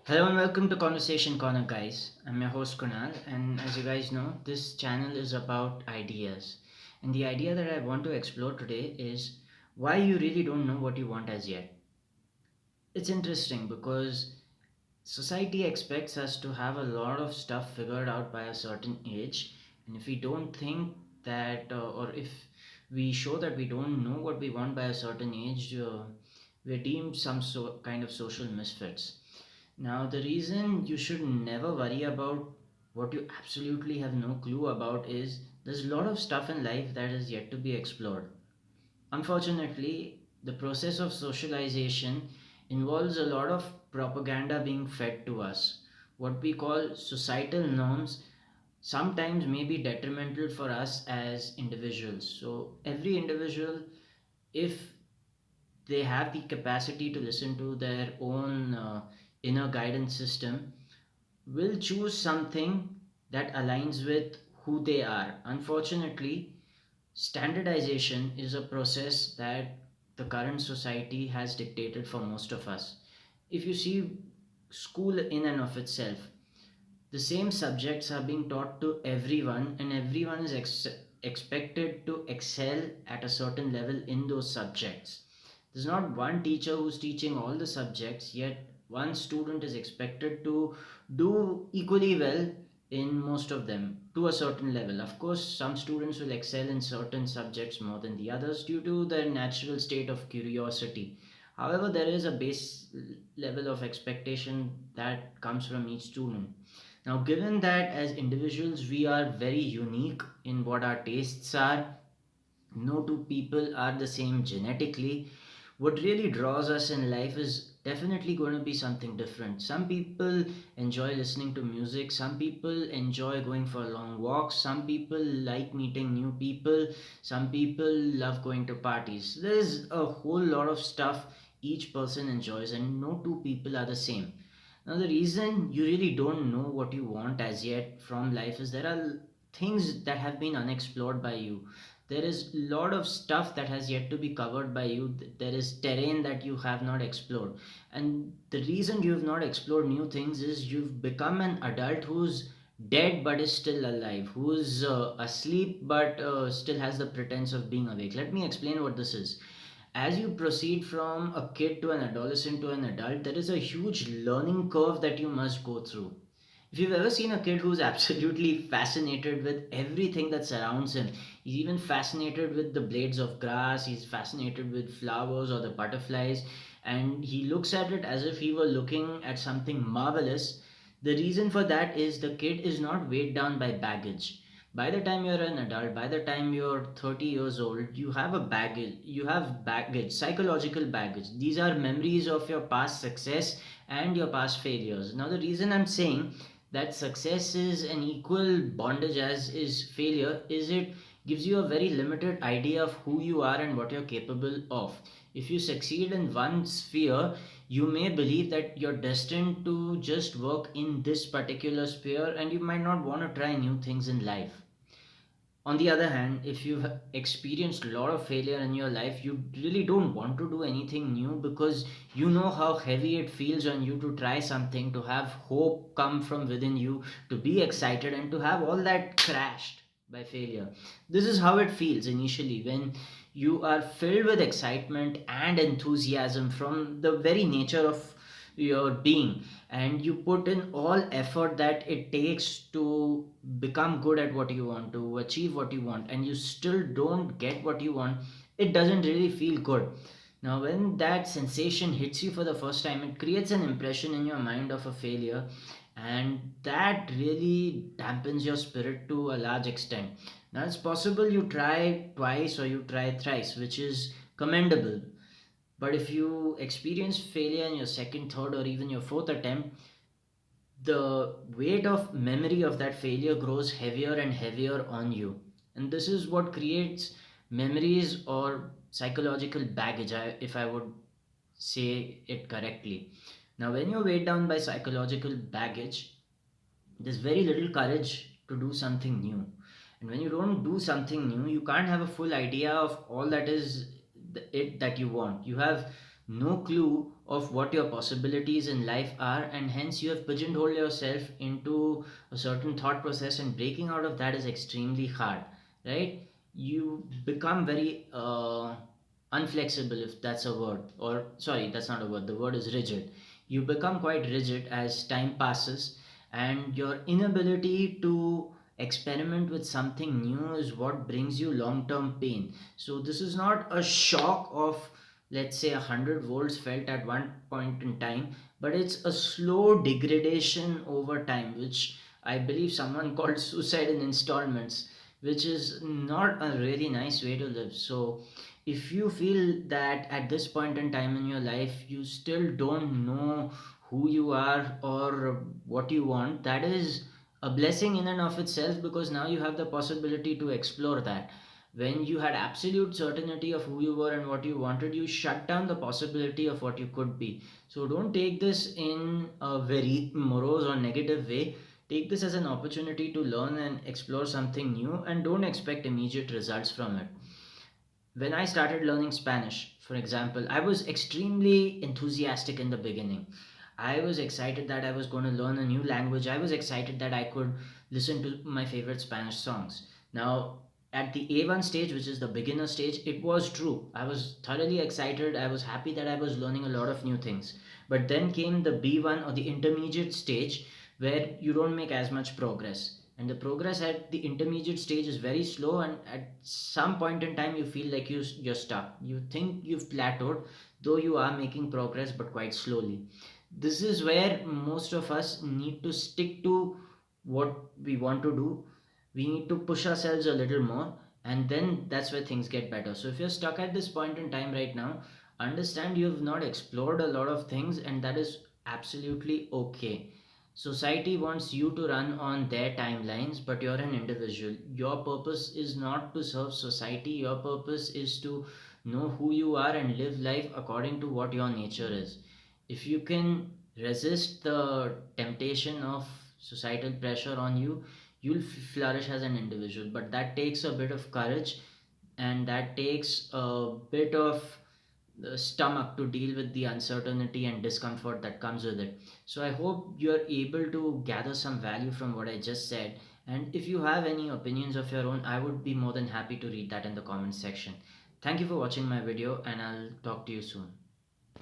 Hello and welcome to Conversation Corner, guys. I'm your host Kunal, and as you guys know, this channel is about ideas. And the idea that I want to explore today is why you really don't know what you want as yet. It's interesting because society expects us to have a lot of stuff figured out by a certain age, and if we don't think that, or if we show that we don't know what we want by a certain age, we're deemed kind of social misfits. Now, the reason you should never worry about what you absolutely have no clue about is there's a lot of stuff in life that is yet to be explored. Unfortunately, the process of socialization involves a lot of propaganda being fed to us. What we call societal norms sometimes may be detrimental for us as individuals. So, every individual, if they have the capacity to listen to their own inner guidance system, will choose something that aligns with who they are. Unfortunately, standardization is a process that the current society has dictated for most of us. If you see school in and of itself, the same subjects are being taught to everyone, and everyone is expected to excel at a certain level in those subjects. There's not one teacher who's teaching all the subjects, yet one student is expected to do equally well in most of them to a certain level. Of course, some students will excel in certain subjects more than the others due to their natural state of curiosity. However, there is a base level of expectation that comes from each student. Now, given that as individuals we are very unique in what our tastes are, no two people are the same genetically. What really draws us in life is definitely going to be something different. Some people enjoy listening to music, some people enjoy going for long walks, some people like meeting new people, some people love going to parties. There's a whole lot of stuff each person enjoys, and no two people are the same. Now, the reason you really don't know what you want as yet from life is there are things that have been unexplored by you. There is a lot of stuff that has yet to be covered by you. There is terrain that you have not explored. And the reason you have not explored new things is you've become an adult who's dead but is still alive, who's asleep but still has the pretense of being awake. Let me explain what this is. As you proceed from a kid to an adolescent to an adult, there is a huge learning curve that you must go through. If you've ever seen a kid who's absolutely fascinated with everything that surrounds him, he's even fascinated with the blades of grass, he's fascinated with flowers or the butterflies, and he looks at it as if he were looking at something marvelous. The reason for that is the kid is not weighed down by baggage. By the time you're an adult, by the time you're 30 years old, you have baggage, psychological baggage. These are memories of your past success and your past failures. Now, the reason I'm saying that success is an equal bondage as is failure is it gives you a very limited idea of who you are and what you're capable of. If you succeed in one sphere, you may believe that you're destined to just work in this particular sphere and you might not want to try new things in life. On the other hand, if you've experienced a lot of failure in your life, you really don't want to do anything new because you know how heavy it feels on you to try something, to have hope come from within you, to be excited, and to have all that crashed by failure. This is how it feels initially when you are filled with excitement and enthusiasm from the very nature of your being, and you put in all effort that it takes to become good at what you want, to achieve what you want, and you still don't get what you want. It doesn't really feel good. Now, when that sensation hits you for the first time, it creates an impression in your mind of a failure, and that really dampens your spirit to a large extent. Now, it's possible you try twice or you try thrice, which is commendable, but if you experience failure in your second, third, or even your fourth attempt, the weight of memory of that failure grows heavier and heavier on you. And this is what creates memories or psychological baggage, if I would say it correctly. Now, when you're weighed down by psychological baggage, there's very little courage to do something new. And when you don't do something new, you can't have a full idea of all that is it that you want. You have no clue of what your possibilities in life are, and hence you have pigeonholed yourself into a certain thought process, and breaking out of that is extremely hard, right? You become very unflexible, if that's a word, or sorry, that's not a word, the word is rigid. You become quite rigid as time passes, and your inability to experiment with something new is what brings you long term pain. So this is not a shock of, let's say, 100 volts felt at one point in time, but it's a slow degradation over time, which I believe someone called suicide in installments, which is not a really nice way to live. So if you feel that at this point in time in your life you still don't know who you are or what you want, that is a blessing in and of itself, because now you have the possibility to explore that. When you had absolute certainty of who you were and what you wanted, you shut down the possibility of what you could be. So don't take this in a very morose or negative way. Take this as an opportunity to learn and explore something new, and don't expect immediate results from it. When I started learning Spanish, for example, I was extremely enthusiastic in the beginning. I was excited that I was going to learn a new language. I was excited that I could listen to my favorite Spanish songs. Now, at the A1 stage, which is the beginner stage, it was true. I was thoroughly excited. I was happy that I was learning a lot of new things. But then came the B1 or the intermediate stage, where you don't make as much progress, and the progress at the intermediate stage is very slow, and at some point in time you feel like you're stuck. You think you've plateaued, though you are making progress but quite slowly. This is where most of us need to stick to what we want to do. We need to push ourselves a little more, and then that's where things get better. So if you're stuck at this point in time right now, understand you've not explored a lot of things, and that is absolutely okay. Society wants you to run on their timelines, but you're an individual. Your purpose is not to serve society, your purpose is to know who you are and live life according to what your nature is. If you can resist the temptation of societal pressure on you, you'll flourish as an individual. But that takes a bit of courage, and that takes a bit of the stomach to deal with the uncertainty and discomfort that comes with it. So I hope you're able to gather some value from what I just said. And if you have any opinions of your own, I would be more than happy to read that in the comments section. Thank you for watching my video, and I'll talk to you soon.